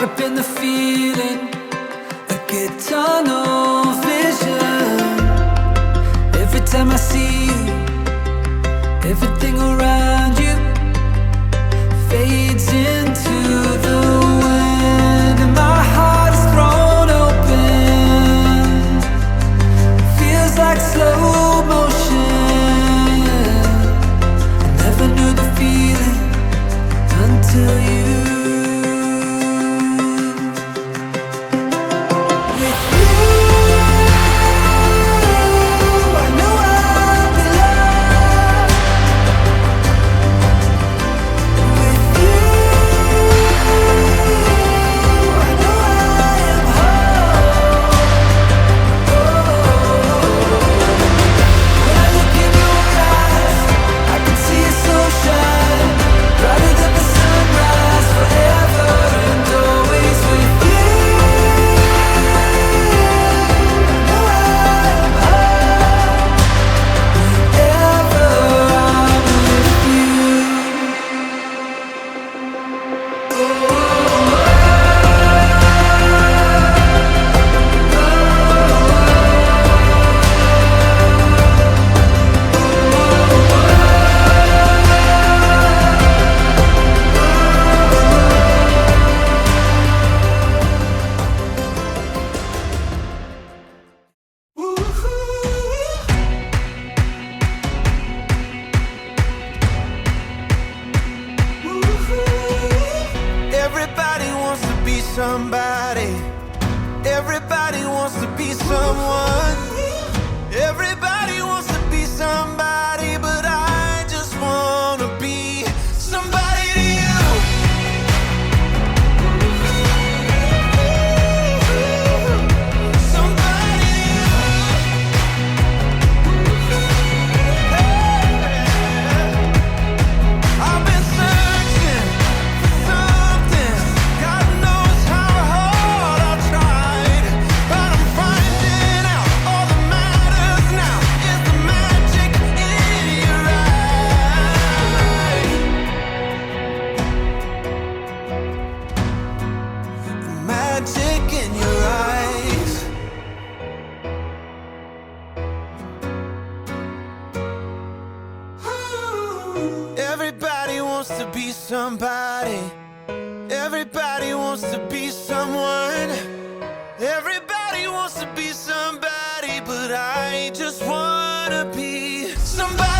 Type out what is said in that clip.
up in the feeling, I get tunnel vision. Every time I see you, everything around you fades into the wind, and my heart is thrown open. Feels like slow motion. I never knew the feeling until you. Everybody wants to be somebody. Everybody wants to be someone. Everybody wants to be somebody, but I just wanna be somebody to you. Somebody to you. I've been searching for something. God knows how hard I've tried, but I'm finding out all that matters now is the magic in your eyes. The magic in your eyes. Everybody wants to be somebody. Everybody wants to be someone. Everybody wants to be somebody, but I just wanna be somebody.